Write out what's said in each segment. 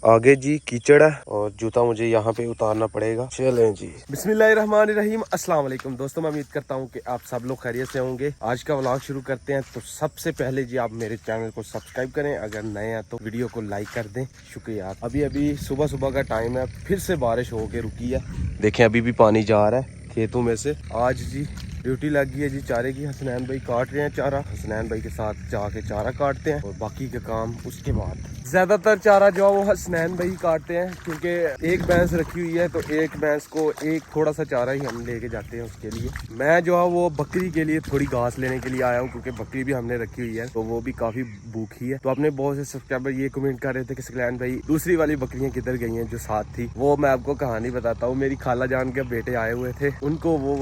आगे जी कीचड़ है और जूता मुझे यहाँ पे उतारना पड़ेगा। चलें जी। बिस्मिल्लाहिर्रहमानिर्रहीम। अस्सलाम वालेकुम दोस्तों, मैं उम्मीद करता हूँ कि आप सब लोग खैरियत से होंगे। आज का व्लॉग शुरू करते हैं। तो सबसे पहले जी आप मेरे चैनल को सब्सक्राइब करें, अगर नए हैं तो वीडियो को लाइक कर दें, शुक्रिया। अभी सुबह सुबह का टाइम है, फिर से बारिश होके रुकी है। देखें अभी भी पानी जा रहा है खेतों में से। आज जी ड्यूटी लग गई है जी चारे की। हसनैन भाई काट रहे हैं चारा, हसनैन भाई के साथ जाके चारा काटते हैं और बाकी का काम उसके बाद। ज्यादातर चारा जो है वो हसनैन भाई काटते हैं, क्योंकि एक भैंस रखी हुई है तो एक भैंस को एक थोड़ा सा चारा ही हम लेके जाते हैं उसके लिए। मैं जो है वो बकरी के लिए थोड़ी घास लेने के लिए आया हूँ, क्योंकि बकरी भी हमने रखी हुई है तो वो भी काफी भूखी है। तो अपने बहुत से सब्सक्राइबर ये कमेंट कर रहे थे कि सकलैन भाई दूसरी वाली बकरियां किधर गई हैं जो साथ थी। वो मैं आपको कहानी बताता हूँ। मेरी खाला जान के बेटे आए हुए थे, उनको वो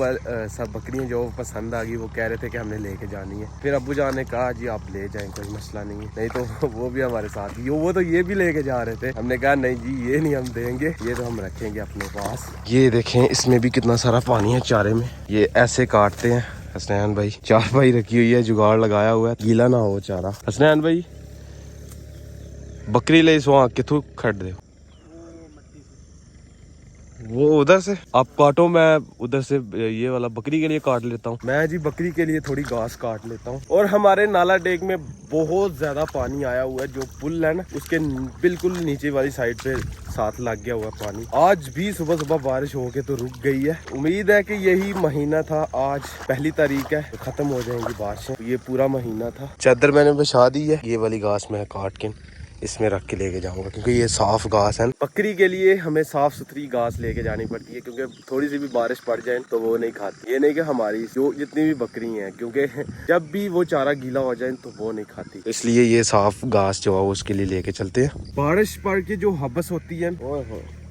सब बकरियां जो पसंद आ गई, वो कह रहे थे कि हमने लेके जानी है। फिर अब्बू जान ने कहा जी आप ले जाएं, कोई मसला नहीं है, नहीं तो वो भी हमारे साथ ही। वो तो ये भी लेके जा रहे थे। हमने कहा नहीं जी ये नहीं हम देंगे, ये तो हम रखेंगे अपने पास। ये देखें इसमें भी कितना सारा पानी है चारे में। ये ऐसे काटते हैं हसनैन भाई। चार भाई रखी हुई है, जुगाड़ लगाया हुआ है, गीला ना हो चारा। हसनैन भाई बकरी ले सो किथू खड़ दे, वो उधर से आप काटो, मैं उधर से ये वाला बकरी के लिए काट लेता हूँ। मैं जी बकरी के लिए थोड़ी घास काट लेता हूँ। और हमारे नाला डेक में बहुत ज्यादा पानी आया हुआ है। जो पुल है ना उसके बिल्कुल नीचे वाली साइड पे साथ लग गया हुआ पानी। आज भी सुबह सुबह बारिश होके तो रुक गई है। उम्मीद है कि यही महीना था, आज 1 तारीख है तो खत्म हो जाएंगी बारिशें। ये पूरा महीना था। चादर मैंने बिछा दी है, ये वाली घास मैं काट के इसमें रख के लेके जाऊंगा, क्योंकि ये साफ घास है। बकरी के लिए हमें साफ सुथरी घास लेके जानी पड़ती है, क्योंकि थोड़ी सी भी बारिश पड़ जाए तो वो नहीं खाती। ये नहीं कि हमारी जो जितनी भी बकरी हैं, क्योंकि जब भी वो चारा गीला हो जाए तो वो नहीं खाती, इसलिए ये साफ घास जो है उसके लिए लेके चलते हैं। बारिश पड़ के जो हबस होती है,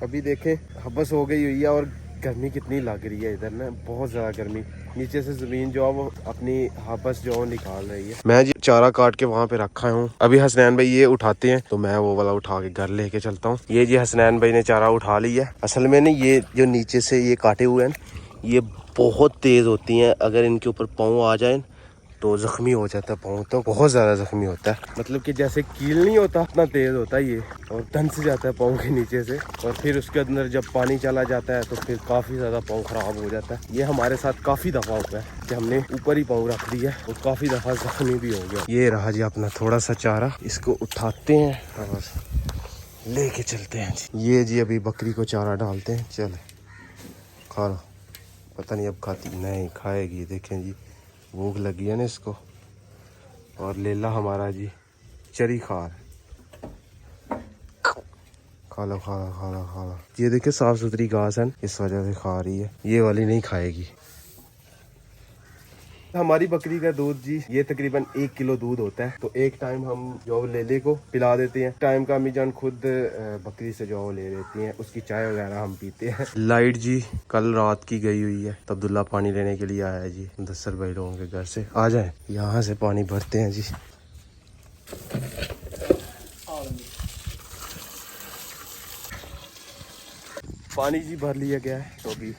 अभी देखें हबस हो गई हुई है और गर्मी कितनी लग रही है इधर ना, बहुत ज्यादा गर्मी। नीचे से जमीन जो है वो अपनी हबस जो निकाल रही है। मैं जी चारा काट के वहाँ पे रखा हूँ। अभी हसनैन भाई ये उठाते हैं तो मैं वो वाला उठा के घर लेके चलता हूँ। ये जी हसनैन भाई ने चारा उठा लिया है। असल में ना ये जो नीचे से ये काटे हुए हैं ये बहुत तेज होती हैं, अगर इनके ऊपर पाँव आ जाए तो जख्मी हो जाता है। पाँव तो बहुत ज्यादा जख्मी होता है, मतलब कि जैसे कील नहीं होता उतना तेज होता है ये, और धंस जाता है पाँव के नीचे से। और फिर उसके अंदर जब पानी चला जाता है तो फिर काफी ज्यादा पाँव खराब हो जाता है। ये हमारे साथ काफी दफा होता है कि हमने ऊपर ही पाँव रख दिया और काफी दफा जख्मी भी हो गया। ये रहा जी अपना थोड़ा सा चारा, इसको उठाते हैं और लेके चलते हैं जी। ये जी अभी बकरी को चारा डालते हैं। चले खा लो, पता नहीं अब खाती नहीं खाएगी। देखें जी भूख लगी है ना इसको। और लेला हमारा जी चरी खा रहा है। खा लो खा लो खा लो खा लो। ये देखिए साफ सुथरी घास है, इस वजह से खा रही है, ये वाली नहीं खाएगी। हमारी बकरी का दूध जी ये तकरीबन 1 किलो दूध होता है। तो एक टाइम हम जो लेले को पिला देते हैं, टाइम का अम्मी जान खुद बकरी से जो ले लेती हैं, उसकी चाय वगैरह हम पीते हैं। लाइट जी कल रात की गई हुई है, तो अब्दुल्ला पानी लेने के लिए आया है जी 10 भाई लोगों के घर से। आ जाए यहाँ से पानी भरते हैं जी। पानी जी भर लिया गया है, तो अभी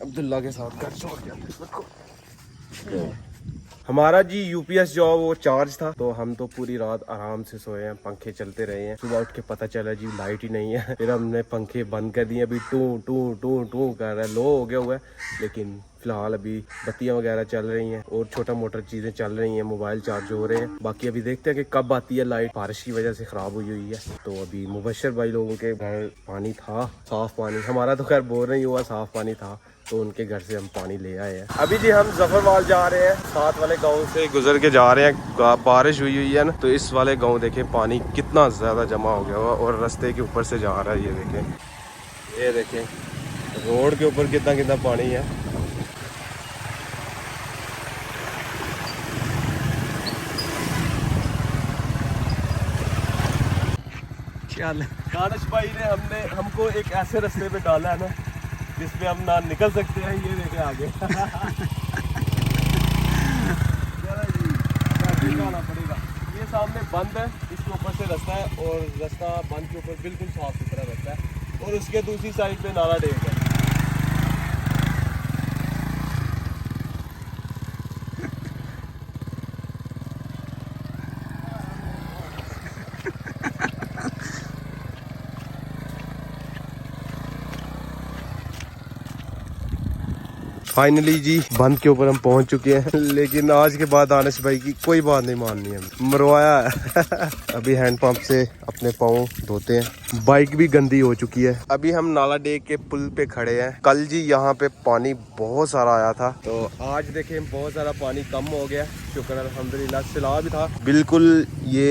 अब्दुल्ला के साथ घर छोड़ जाते हैं। हमारा जी यूपीएस जो वो चार्ज था, तो हम तो पूरी रात आराम से सोए हैं, पंखे चलते रहे हैं। सुबह उठ के पता चला जी लाइट ही नहीं है, फिर हमने पंखे बंद कर दिए। अभी टू टू टू टू कर रहा है, लो हो गया हुआ है, लेकिन फिलहाल अभी बत्तियां वगैरह चल रही हैं और छोटा मोटा चीजें चल रही हैं, मोबाइल चार्ज हो रहे हैं। बाकी अभी देखते हैं कि कब आती है लाइट। बारिश की वजह से खराब हुई है। तो अभी मुबशर भाई लोगों के घर पानी था, साफ पानी। हमारा तो खैर बोर नहीं हुआ, साफ पानी था, तो उनके घर से हम पानी ले आए हैं। अभी जी हम जफरवाल जा रहे हैं, साथ वाले गांव से गुजर के जा रहे हैं। बारिश हुई है ना, तो इस वाले गांव देखें पानी कितना ज्यादा जमा हो गया हुआ और रास्ते के ऊपर से जा रहा है। ये देखें रोड के ऊपर कितना कितना पानी है। दानिश भाई ने हमको एक ऐसे रास्ते पे डाला है ना जिसमें हम ना निकल सकते हैं। ये देखें आगे जाना पड़ेगा। ये सामने बंद है, इसके ऊपर से रास्ता है और रास्ता बंद के ऊपर बिल्कुल साफ सुथरा रहता है, और उसके दूसरी साइड पे नाला डेक है। फाइनली जी बंद के ऊपर हम पहुंच चुके हैं, लेकिन आज के बाद आनिस भाई की कोई बात नहीं माननी है, मरवाया है। अभी हैंडपंप से अपने पाँव धोते हैं, बाइक भी गंदी हो चुकी है। अभी हम नाला डेक के पुल पे खड़े हैं। कल जी यहाँ पे पानी बहुत सारा आया था, तो आज देखें बहुत सारा पानी कम हो गया, शुक्र अल्हम्दुलिल्लाह। सैलाब भी था बिल्कुल, ये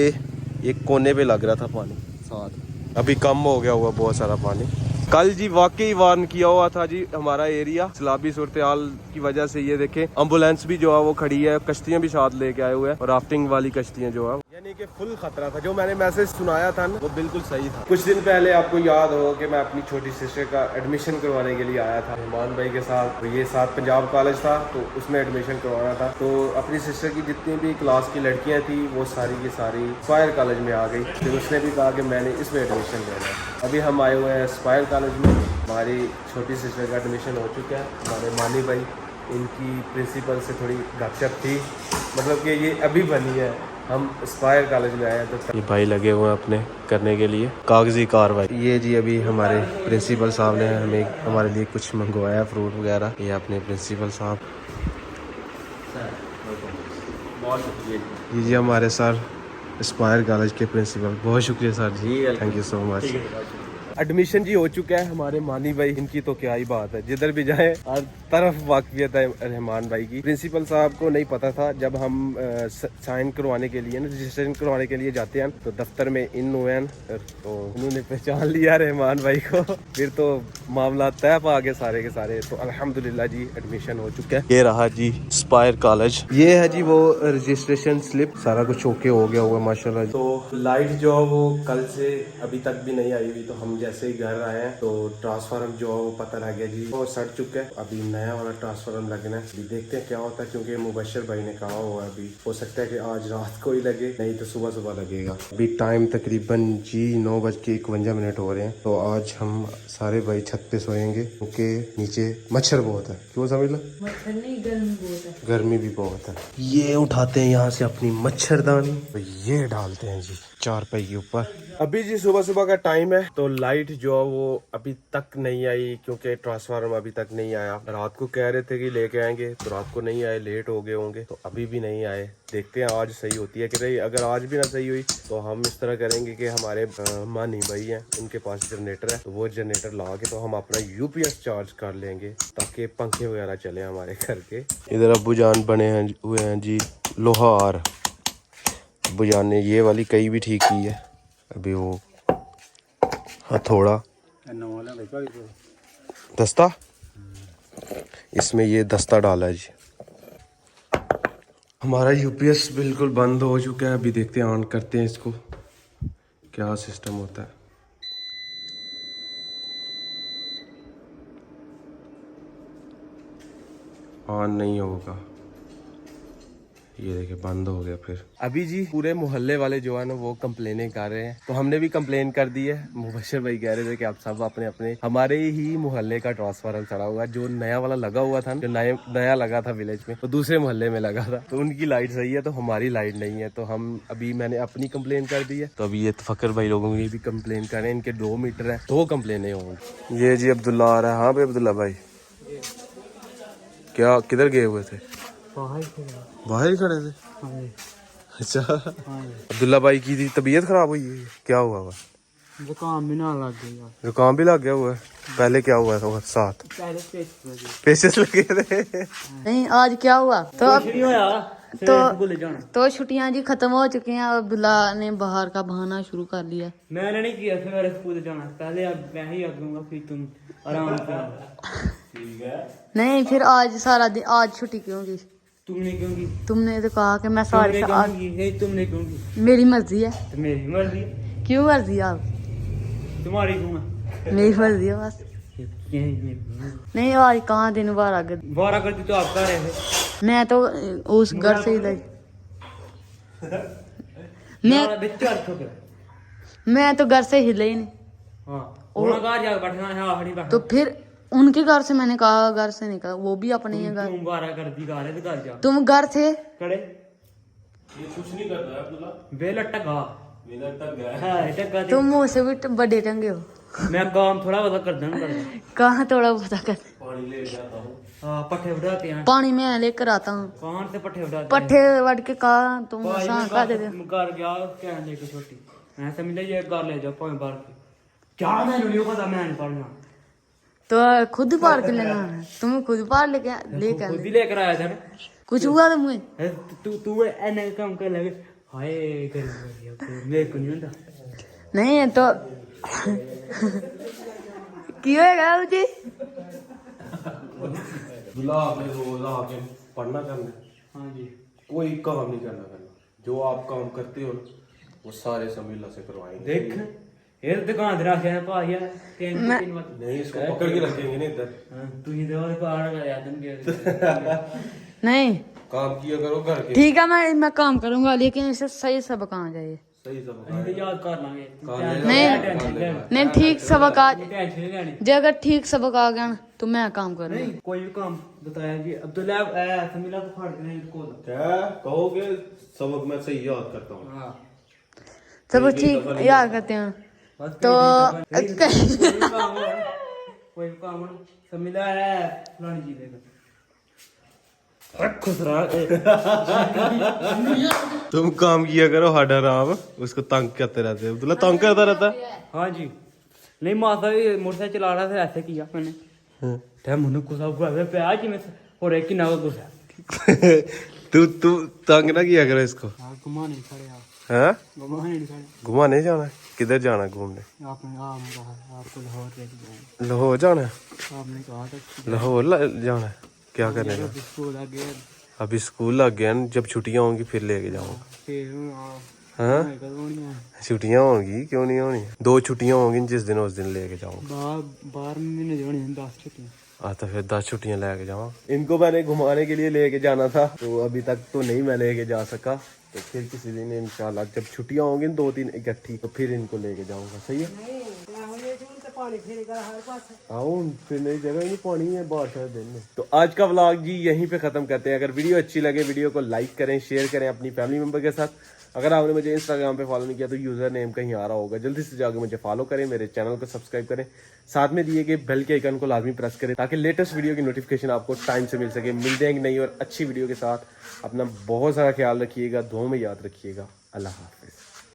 एक कोने पे लग रहा था पानी साथ, अभी कम हो गया हुआ बहुत सारा पानी। कल जी वाकई वार्न किया हुआ था जी हमारा एरिया सैलाबी सूरत हाल की वजह से। ये देखें एम्बुलेंस भी जो है वो खड़ी है, कश्तियां भी साथ लेके आए हुए हैं, और राफ्टिंग वाली कश्तियां जो है, यानी कि फुल खतरा था। जो मैंने मैसेज सुनाया था ना वो बिल्कुल सही था। कुछ दिन पहले आपको याद हो कि मैं अपनी छोटी सिस्टर का एडमिशन करवाने के लिए आया था रहमान भाई के साथ। ये साथ पंजाब कॉलेज था, तो उसमें एडमिशन करवाना था। तो अपनी सिस्टर की जितनी भी क्लास की लड़कियां थी वो सारी की सारी स्पायर कॉलेज में आ गई। फिर उसने भी कहा कि मैंने इसमें एडमिशन लेना है। अभी हम आए हुए हैं स्पायर कॉलेज में, हमारी छोटी सिस्टर का एडमिशन हो चुका है। हमारे मानी भाई, इनकी प्रिंसिपल से थोड़ी गपशप थी, मतलब कि ये अभी बनी है। हम स्पायर कॉलेज में आए हैं, तो ये भाई लगे हुए हैं अपने करने के लिए कागजी कार्रवाई। ये जी अभी हमारे प्रिंसिपल साहब ने हमें हमारे लिए कुछ मंगवाया, फ्रूट वगैरह। ये अपने प्रिंसिपल साहब, जी हमारे सर स्पायर कॉलेज के प्रिंसिपल, बहुत शुक्रिया सर जी, thank you so much. Admission जी हो चुका है हमारे मानी भाई, इनकी तो क्या ही बात है, जिधर भी जाए हर तरफ वाकफियत है रहमान भाई की। प्रिंसिपल साहब को नहीं पता था, जब हम साइन करवाने के लिए ना, रजिस्ट्रेशन करवाने के लिए जाते हैं तो दफ्तर में इन हुए हैं, तो उन्होंने पहचान लिया रहमान भाई को, फिर तो मामला तय पा गए सारे के सारे। तो अल्हम्दुलिल्लाह जी एडमिशन हो चुका है। ये रहा जी स्पायर कॉलेज, ये है जी वो रजिस्ट्रेशन स्लिप, सारा कुछ ओके हो गया हुआ माशाल्लाह। तो लाइट जो है वो कल से अभी तक भी नहीं आई हुई, तो हम जैसे ही घर आए हैं तो ट्रांसफार्मर जो है वो पता लग गया जी वो सड़ चुका है। अभी नया वाला ट्रांसफार्मर लगना है, अभी देखते हैं क्या होता है, क्योंकि मुबशर भाई ने कहा हुआ है, अभी हो सकता है कि आज रात को ही लगे, नहीं तो सुबह सुबह लगेगा। अभी टाइम तकरीबन जी 9:51 हो रहे हैं। तो आज हम सारे भाई छत पे सोएंगे, क्योंकि नीचे मच्छर बहुत है। क्यों समझ लो, मच्छर नहीं, गर्मी बहुत है, गर्मी भी बहुत है। ये उठाते हैं यहाँ से अपनी मच्छरदानी, तो ये डालते हैं जी चारपाई के ऊपर। अभी जी सुबह सुबह का टाइम है, तो लाइट जो है वो अभी तक नहीं आई, क्योंकि ट्रांसफार्मर अभी तक नहीं आया। रात को कह रहे थे कि लेके आएंगे, तो रात को नहीं आए, लेट हो गए होंगे, तो अभी भी नहीं आए। देखते हैं आज सही होती है कि नहीं। अगर आज भी ना सही हुई तो हम इस तरह करेंगे कि हमारे मानी भाई हैं, उनके पास जनरेटर है, तो वो जनरेटर ला के तो हम अपना यूपीएस चार्ज कर लेंगे, ताकि पंखे वगैरह चले हमारे घर के। इधर अब्बू जान बने हुए हैं जी लोहार। अब्बू जान ने ये वाली कई भी ठीक की है, अभी वो हथौड़ा दस्ता, इसमें ये दस्ता डाला है जी। हमारा यूपीएस बिल्कुल बंद हो चुका है, अभी देखते हैं, ऑन करते हैं इसको, क्या सिस्टम होता है। ऑन नहीं होगा, ये देखिए बंद हो गया। फिर अभी जी पूरे मोहल्ले वाले जो है ना वो कंप्लेनें कर रहे हैं, तो हमने भी कंप्लेन कर दी है। मुबशर भाई कह रहे थे कि आप सब अपने अपने, हमारे ही मोहल्ले का ट्रांसफार्मर चढ़ा हुआ है, जो नया वाला लगा हुआ था, जो नया लगा था विलेज में, तो दूसरे मोहल्ले में लगा था, तो उनकी लाइट सही है, तो हमारी लाइट नहीं है। तो हम अभी मैंने अपनी कंप्लेन कर दी है, तो अभी ये फकर भाई लोगों की भी कंप्लेन कर रहे हैं। इनके 2 मीटर है, 2 कंप्लेनें होंगी। ये जी अब्दुल्ला आ रहा है। हाँ भाई अब्दुल्ला भाई, क्या किधर गए हुए थे? बाहर ही खड़े थे। अच्छा, अब्दुल्ला भाई की तबीयत खराब हुई है, क्या हुआ हुआ? जुकाम भी ना लग गया, जुकाम भी लग गया हुआ है। पहले क्या हुआ था साथ? पेचेस लगे थे। नहीं आज क्या हुआ, तो तो छुट्टियां जी खत्म हो चुकी हैं। अब्दुल्ला ने बाहर का बहाना शुरू कर लिया। मैंने नहीं किया, फिर मेरे स्कूल जाना पहले, अब मैं ही आ दूंगा, फिर तुम आराम से। ठीक है, नहीं फिर आज सारा दिन, आज छुट्टी क्यों की? तुमने क्यों की? तुमने तो कहा कि मैं सारे तुमने क्यों की? मेरी मर्जी है। तो मेरी मर्जी। क्यों मर्जी आप? तुम्हारी क्यों है? मेरी मर्जी है बस। नहीं आज कहाँ दिन बारह करती तो आप कह रहे थे। मैं तो उस घर से ही मैं तो घर से हिले ही नहीं। हाँ, तो फिर उनके घर से मैंने कहा, घर से नहीं कहा, वो भी अपने ही घर। तुम 12 कर दी घर जा। तुम घर थे खड़े, ये कुछ नहीं कर रहा है अब्दुल्ला, बेलट्टा गा मेरा टक गया हां टक्का तुम मुझसे भी बड़े टंगे हो। मैं काम थोड़ा बहुत करता हूं कहाँ थोड़ा बहुत कर। पानी ले जाता हूँ हां पट्ठे उठाते हैं पानी मैं लेकर आता हूँ। कौन से पट्ठे उठाते हैं पट्ठे वट के कहा तुम भाई सा मैं का दे दे। घर गया क्या लेके छोटी मैं समझ लिया ये घर ले जाओ पाए बार की क्या मैं नहीं पता मैं नहीं पढ़ना तो खुद पार के लेना है, तुम खुद पार लेके लेके खुद ही आने। लेकर आया था ना कुछ हुआ तो मुझे तू एने काम कर लगे हाय कर मेरे को नहीं होता नहीं है तो क्यों है क्या मुझे बुला के रोज आके पढ़ना करना हाँ जी कोई काम नहीं करना जो आप काम करते हो ना वो सारे समीला से करवाएंगे देख ये दुकान दे रखे हैं भाई यार तीन बार नहीं इसको पकड़ के रखेंगे नहीं इधर तू ही दे पार कर याद नहीं नहीं काम किया करो घर के ठीक है मैं काम करूंगा लेकिन इसे सही सबक आ जाए। सही सब याद कर लांगे नहीं ठीक सबक आ टेंशन नहीं लेनी जे अगर ठीक सबक आ गया ना तो मैं काम करूंगा। नहीं कोई भी काम बताया जी अब्दुल्ला समीला को फाड़ के नहीं को क्या कहोगे सबक मैं सही याद करता हूँ हां सब ठीक याद करते हैं तो कोई काम समीला है फलानी जी देगा खुसरा तुम काम किया करो हाडा राम उसको तंग करते रहते हो अब्दुल्ला तंग करता रहता हाँ जी नहीं माता भी मोटरसाइकिल चला रहा था ऐसे किया मैंने तो मुझे गुस्सा हुआ प्याज जी में और एक ही ना गुस्सा तू तंग ना किया करो इसको हाँ घुमा नहीं खड़े आप हाँ घुमा नहीं खड़े घुमाने जाना है? किधर जाना है घूमने आपने कहा आपको लाहौर ले जाए लाहौर जाना है आपने कहा था लाहौर जाना है क्या करने का स्कूल आ गया अभी स्कूल लग गया ना जब छुट्टियां होंगी फिर लेके जाऊंगा फिर हाँ छुट्टियां होंगी क्यों नहीं होनी 2 छुट्टियां होंगी जिस दिन उस दिन लेके जाऊंगा 12 महीने जोड़ी 10 छुट्टियां तो फिर 10 छुट्टियां लेके जाऊँ इनको मैंने घुमाने के लिए लेके जाना था तो अभी तक तो नहीं मैं लेके जा सका तो फिर किसी दिन इंशाल्लाह जब छुट्टियां होंगी 2-3 इकट्ठी तो फिर इनको लेके जाऊंगा सही है आओ फिर नई जगह ही नहीं पानी है बारिश के दिन में। तो आज का व्लॉग जी यहीं पे खत्म करते हैं। अगर वीडियो अच्छी लगे वीडियो को लाइक करें शेयर करें अपनी फैमिली मेंबर के साथ। अगर आपने मुझे इंस्टाग्राम पे फॉलो नहीं किया तो यूजर नेम कहीं आ रहा होगा जल्दी से जाकर मुझे फॉलो करें मेरे चैनल को सब्सक्राइब करें साथ में दिए गए बेल के आइकन को लाजमी प्रेस करें ताकि लेटेस्ट वीडियो की नोटिफिकेशन आपको टाइम से मिल सके। मिल जाएंगे नई और अच्छी वीडियो के साथ। अपना बहुत सारा ख्याल रखिएगा दुआ में याद रखिएगा। अल्लाह हाफिज।